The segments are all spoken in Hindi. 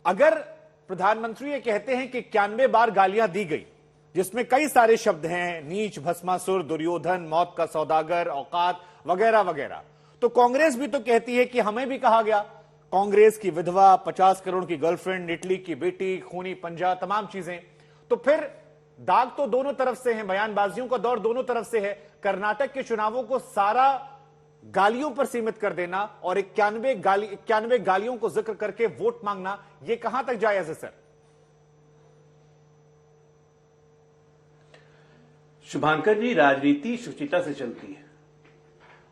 अगर प्रधानमंत्री ये कहते हैं कि 91 बार गालियां दी गई, जिसमें कई सारे शब्द हैं, नीच, भस्मासुर, दुर्योधन, मौत का सौदागर, औकात वगैरह वगैरह, तो कांग्रेस भी तो कहती है कि हमें भी कहा गया। कांग्रेस की विधवा, 50 करोड़ की गर्लफ्रेंड, इटली की बेटी, खूनी पंजा, तमाम चीजें। तो फिर दाग तो दोनों तरफ से है, बयानबाजियों का दौर दोनों तरफ से है। कर्नाटक के चुनावों को सारा गालियों पर सीमित कर देना और 91 गालियों को जिक्र करके वोट मांगना, यह कहां तक जायज है सर? शुभांकर जी, राजनीति शुचिता से चलती है,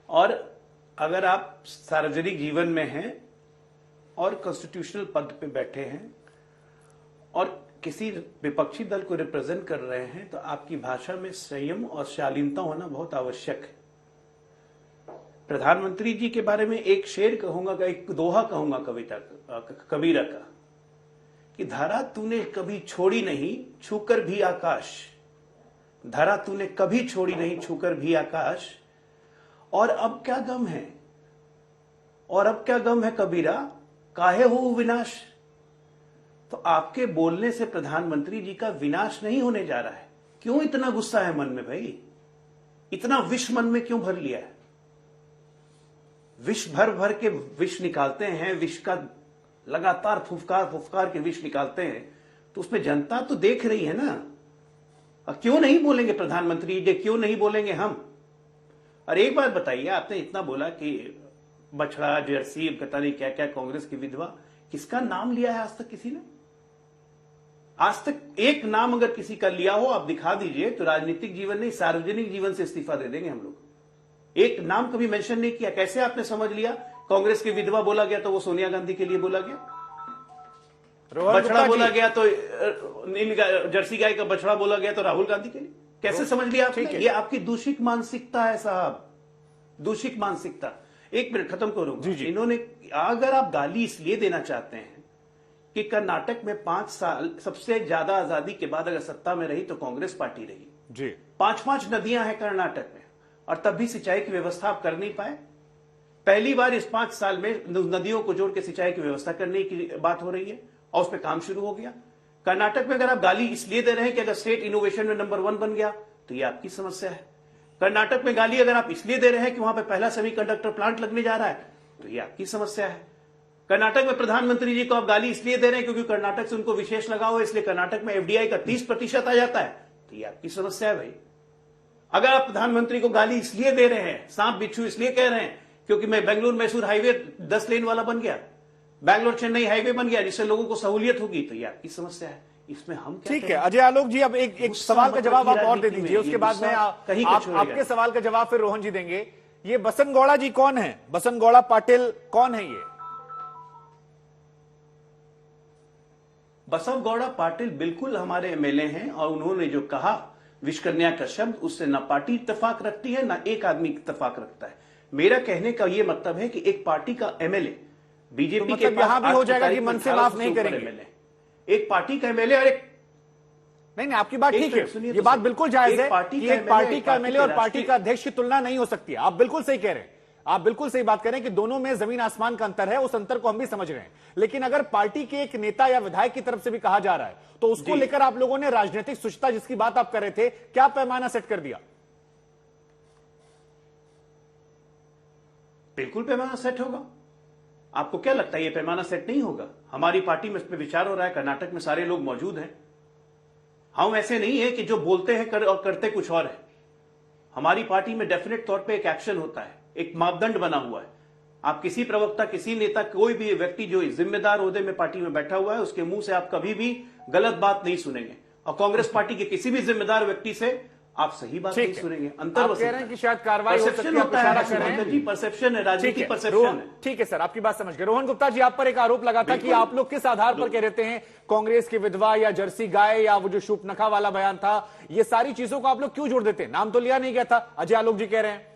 और अगर आप सार्वजनिक जीवन में हैं और कॉन्स्टिट्यूशनल पद पे बैठे हैं और किसी विपक्षी दल को रिप्रेजेंट कर रहे हैं, तो आपकी भाषा में संयम और शालीनता होना बहुत आवश्यक है। प्रधानमंत्री जी के बारे में एक शेर कहूंगा, एक दोहा कहूंगा कबीरा का, कि धरा तूने कभी छोड़ी नहीं, छूकर भी आकाश। धरा तूने कभी छोड़ी नहीं, छूकर भी आकाश। और अब क्या गम है, और अब क्या गम है कबीरा, काहे हो विनाश। तो आपके बोलने से प्रधानमंत्री जी का विनाश नहीं होने जा रहा है। क्यों इतना गुस्सा है मन में भाई? इतना विष मन में क्यों भर लिया है? विष भर भर के विष निकालते हैं, विष का लगातार फुफकार के विष निकालते हैं, तो उसमें जनता तो देख रही है ना। और क्यों नहीं बोलेंगे प्रधानमंत्री जी, क्यों नहीं बोलेंगे हम? और एक बात बताइए, आपने इतना बोला कि बछड़ा, जर्सी, पता नहीं क्या क्या, कांग्रेस की विधवा, किसका नाम लिया है आज तक किसी ने? आज तक एक नाम अगर किसी का लिया हो, आप दिखा दीजिए, तो राजनीतिक जीवन नहीं, सार्वजनिक जीवन से इस्तीफा दे देंगे हम लोग। एक नाम कभी मेंशन नहीं किया। कैसे आपने समझ लिया कांग्रेस की विधवा बोला गया तो वो सोनिया गांधी के लिए बोला गया, बछड़ा बोला गया तो जर्सी गाय का बछड़ा बोला गया तो राहुल गांधी के लिए? कैसे समझ लिया आपने? ये आपकी दूषित मानसिकता है साहब, दूषित मानसिकता। एक मिनट खत्म करूंगा। इन्होंने, अगर आप गाली इसलिए देना चाहते हैं कि कर्नाटक में 5 साल सबसे ज्यादा आजादी के बाद अगर सत्ता में रही तो कांग्रेस पार्टी रही जी। 5 नदियां हैं कर्नाटक में, और तब भी सिंचाई की व्यवस्था आप कर नहीं पाए। पहली बार इस 5 साल में नदियों को जोड़ के सिंचाई की व्यवस्था करने की बात हो रही है, और उस पर काम शुरू हो गया। कर्नाटक में अगर आप गाली इसलिए दे रहे हैं कि अगर स्टेट इनोवेशन में नंबर 1 बन गया तो ये आपकी समस्या है। कर्नाटक में गाली अगर आप इसलिए दे रहे हैं कि वहां पे पहला सेमीकंडक्टर प्लांट लगने जा रहा है तो ये आपकी समस्या है। कर्नाटक में प्रधानमंत्री जी को आप गाली इसलिए दे रहे हैं क्योंकि कर्नाटक से उनको विशेष लगाव है, इसलिए कर्नाटक में एफडीआई का 30% आ जाता है, तो ये आपकी समस्या है भाई। अगर आप प्रधानमंत्री को गाली इसलिए दे रहे हैं, सांप बिच्छू इसलिए कह रहे हैं क्योंकि मैं बेंगलुरु मैसूर हाईवे 10 लेन वाला बन गया, बैंगलोर चेन्नई हाईवे बन गया, जिससे लोगों को सहूलियत होगी, तो ये आपकी समस्या है। इसमें हम ठीक है अजय आलोक जी, अब एक सवाल का जवाब आप और दे दीजिए, उसके बाद में आपके सवाल का जवाब फिर रोहन जी देंगे। ये बसंत गौड़ा जी कौन है? बसंत गौड़ा पाटिल कौन है ये? बसंत गौड़ा पाटिल बिल्कुल हमारे एमएलए हैं, और उन्होंने जो कहा विश्वकन्या का शब्द, उससे ना पार्टी इत्तेफाक रखती है ना एक आदमी इत्तेफाक रखता है। मेरा कहने का यह मतलब है कि एक पार्टी का एमएलए बीजेपी के पास यहां भी हो जाएगा कि मन से माफ नहीं करेंगे। एक पार्टी का एमएलए और एक नहीं, आपकी बात ठीक है, ये बात बिल्कुल जायज है कि एक पार्टी का एमएलए और पार्टी का अध्यक्ष की तुलना नहीं हो सकती। आप बिल्कुल सही कह रहे हैं, आप बिल्कुल सही बात कर रहे हैं कि दोनों में जमीन आसमान का अंतर है, उस अंतर को हम भी समझ रहे हैं। लेकिन अगर पार्टी के एक नेता या विधायक की तरफ से भी कहा जा रहा है तो उसको लेकर आप लोगों ने राजनीतिक शुचिता जिसकी बात आप कर रहे थे, क्या पैमाना सेट कर दिया? बिल्कुल पैमाना सेट होगा। आपको क्या लगता है ये पैमाना सेट नहीं होगा? हमारी पार्टी में इस पर विचार हो रहा है, कर्नाटक में सारे लोग मौजूद हैं। हम ऐसे नहीं है कि जो बोलते हैं और करते कुछ और है। हमारी पार्टी में डेफिनेट तौर पे एक एक्शन होता है, एक मापदंड बना हुआ है। आप किसी प्रवक्ता, किसी नेता, कोई भी व्यक्ति जो जिम्मेदार ओहदे में पार्टी में बैठा हुआ है, उसके मुंह से आप कभी भी गलत बात नहीं सुनेंगे, और कांग्रेस पार्टी के किसी भी जिम्मेदार व्यक्ति से आप सही बात नहीं सुनेंगे। अंतर आप कह रहे हैं कि शायद कार्रवाई हो सकती है, परसेप्शन है, राजनीति परसेप्शन है। ठीक है सर, आपकी बात समझ गए। रोहन गुप्ता जी, आप पर एक आरोप लगा था कि आप लोग किस आधार पर कह रहे हैं कांग्रेस की विधवा या जर्सी गाय या वो जो शूपनखा वाला बयान था, ये सारी चीजों को आप लोग क्यों जोड़ देते हैं? नाम तो लिया नहीं गया था, अजय आलोक जी कह रहे हैं।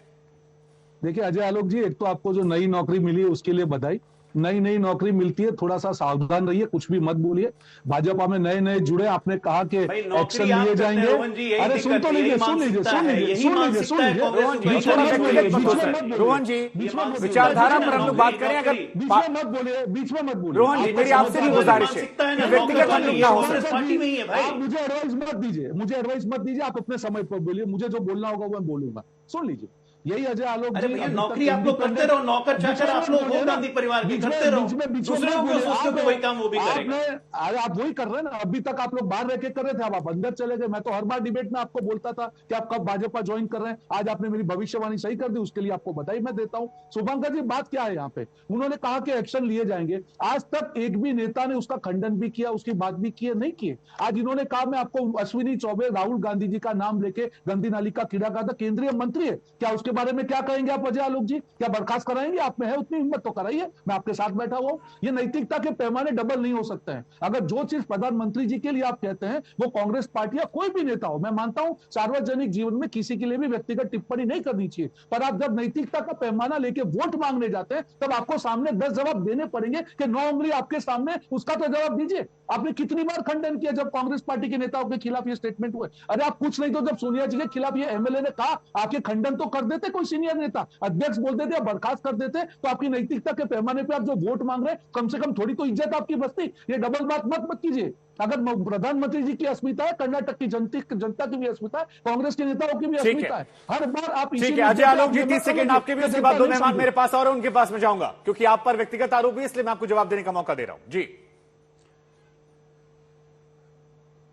देखिए अजय आलोक जी, एक तो आपको जो नई नौकरी मिली है उसके लिए बधाई, नई नई नौकरी मिलती है, थोड़ा सा सावधान रहिए, कुछ भी मत बोलिए। भाजपा में नए नए जुड़े, आपने कहा कि भाई एक्शन नौकरी आप लिए करते हैं जाएंगे। रोहन जी, यही अरे सुन दिक्कत तो है, लीजिए, यही सुन लीजिए, मानसिकता सुन है, लीजिए, यही सुन लीजिए, मानसिकता सुन है लीजिए। कांग्रेस रोहन जी, बीच में मत बोलिए, व्यक्तिगत मत बीच हो में सर। मत बोलिए, रोहन जी, बीच में मत बोलिए, विचारधारा पर हम लोग बात नौकरी, करें। अगर बीच में मत बोलिए, बीच में मत बोलिए। रोहन जी, आपको मेरी आपसे भी समझदार गुजारिश है मानसिकता है कि ना, व्यक्तिगत हम नौकर लोग वाली, ना ये हो कांग्रेस सर। पार्टी में ही है भाई। आप मुझे एडवाइस मत दीजिए, मुझे एडवाइस मत दीजिए, आप अपने समय पर बोलिए, मुझे जो बोलना होगा वो मैं बोलूंगा। सुन लीजिए, यही अजय आलोक अरे जी भैया अभी नौकरी तक आप लोग करते इंडिपेंडेंट। रहो, नौकर बीच चाकर में आप मत लोग बोलिए हो ना, गांधी परिवार के, बीच करते में रहो। बीच में बीच में दूसरे मत को क्यों बोलिए। सोचते हो कि वही काम वो भी करेगा? आपने, अरे आप वही कर रहे हैं ना, अभी तक आप लोग बाहर रह के कर रहे थे, अब आप अंदर चले गए। मैं तो हर बार डिबेट में आपको बोलता था कि आप कब भाजपा ज्वाइन कर रहे हैं। आज आपने मेरी भविष्यवाणी सही कर दी, उसके लिए आपको बधाई मैं देता हूं। शुभंकर जी, बात क्या है यहाँ पे? उन्होंने कहा कि एक्शन लिए जाएंगे, आज तक एक भी नेता ने उसका खंडन भी किया, उसकी बात भी की, नहीं किए। आज इन्होंने कहा मैं आपको अश्विनी चौबे, राहुल गांधी जी का नाम लेके गंदी नाली का कीड़ा कहा था, केंद्रीय मंत्री है, क्या उसके बारे में क्या कहेंगे आप अजय आलोक जी? क्या बर्खास्त कराएंगे? आप में है उतनी हिम्मत तो कराइए, मैं आपके साथ बैठा हुआ हूं। ये नैतिकता के पैमाने डबल नहीं हो सकते हैं। अगर जो चीज प्रधानमंत्री जी के लिए आप कहते हैं, वो कांग्रेस पार्टी या कोई भी नेता हो, मैं मानता हूं सार्वजनिक जीवन में किसी के लिए भी व्यक्तिगत टिप्पणी नहीं करनी चाहिए, पर आप जब नैतिकता का पैमाना लेके वोट मांगने जाते हैं, तब आपको सामने 10 जवाब देने पड़ेंगे कि 9 उंगली आपके सामने, उसका तो जवाब दीजिए। आपने कितनी बार खंडन किया जब कांग्रेस पार्टी के नेताओं के खिलाफ ये स्टेटमेंट हुए? अरे आप कुछ नहीं तो जब सोनिया जी के खिलाफ ये एमएलए ने कहा, आपके खंडन तो कर देते, कोई सीनियर नेता अध्यक्ष बोल देते, बर्खास्त कर देते, तो आपकी नैतिकता के पैमाने पे आप जो वोट मांग रहे हैं, कम से कम थोड़ी तो इज्जत आपकी बचती। ये डबल बात मत कीजिए। अगर प्रधानमंत्री जी की अस्मिता है, कर्नाटक की जनता की भी अस्मिता है, कांग्रेस के नेताओं की भी अस्मिता है। हर बार आप ठीक है अजय आलोक जी, 30 सेकंड आपके भी, उसके बाद दो मेहमान मेरे पास और उनके पास में जाऊंगा, क्योंकि आप पर व्यक्तिगत आरोप है, इसलिए मैं आपको जवाब देने का मौका दे रहा हूं जी।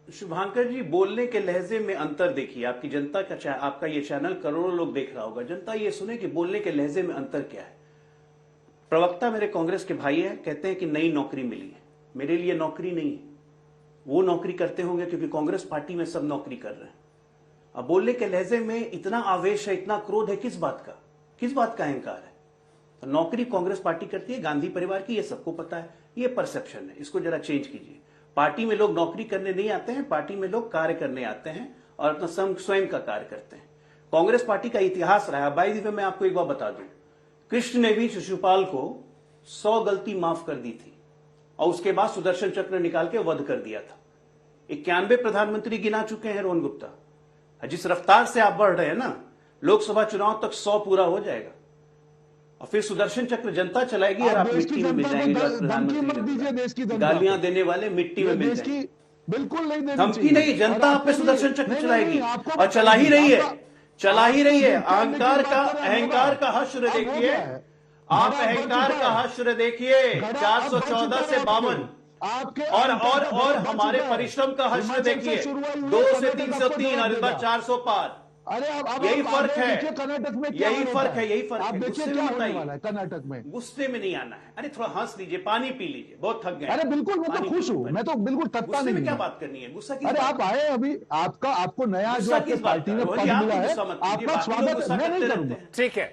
शुभांकर जी, बोलने के लहजे में अंतर देखिए। आपकी जनता का, आपका ये चैनल करोड़ों लोग देख रहा होगा, जनता ये सुने कि बोलने के लहजे में अंतर क्या है। प्रवक्ता मेरे कांग्रेस के भाई हैं, कहते हैं कि नई नौकरी मिली है। मेरे लिए नौकरी नहीं है, वो नौकरी करते होंगे क्योंकि कांग्रेस पार्टी में सब नौकरी कर रहे हैं। अब बोलने के लहजे में इतना आवेश है, इतना क्रोध है, किस बात का, किस बात का अहंकार है? तो नौकरी कांग्रेस पार्टी करती है, गांधी परिवार की, ये सबको पता है। ये परसेप्शन है, इसको जरा चेंज कीजिए। पार्टी में लोग नौकरी करने नहीं आते हैं, पार्टी में लोग कार्य करने आते हैं और अपना स्वयं का कार्य करते हैं। कांग्रेस पार्टी का इतिहास रहा है। बाई द वे मैं आपको एक बात बता दूं, कृष्ण ने भी शिशुपाल को 100 गलती माफ कर दी थी और उसके बाद सुदर्शन चक्र निकाल के वध कर दिया था। 91 प्रधानमंत्री गिना चुके हैं रोहन गुप्ता। जिस रफ्तार से आप बढ़ रहे हैं ना, लोकसभा चुनाव तक 100 पूरा हो जाएगा और फिर सुदर्शन चक्र जनता चलाएगी और आप मिट्टी में मिल जाएंगे। गालियां देने वाले मिट्टी में मिल जाएंगे। बिल्कुल नहीं देनी धमकी नहीं, जनता आप पे सुदर्शन चक्र चलाएगी और चला ही रही है, चला ही रही है। अहंकार का हश्र देखिए, आप अहंकार का हश्र देखिए। 414 से 52 और हमारे परिश्रम का हश्र देखिए, 2 से 303 और इस बार 400 पार। अरे यही फर्क है, कर्नाटक में, यही फर्क है, यही फर्क आप है। देखिए क्या होने वाला है कर्नाटक में। गुस्से में नहीं आना है। अरे थोड़ा हंस लीजिए, पानी पी लीजिए, बहुत थक गए। अरे बिल्कुल, मैं तो खुश हूँ, मैं तो बिल्कुल थकता नहीं। क्या बात करनी है, गुस्सा? अरे आप आए अभी, आपको नया जो आपकी पार्टी में पद मिला है, आपका स्वागत मैं नहीं करूंगा। ठीक है।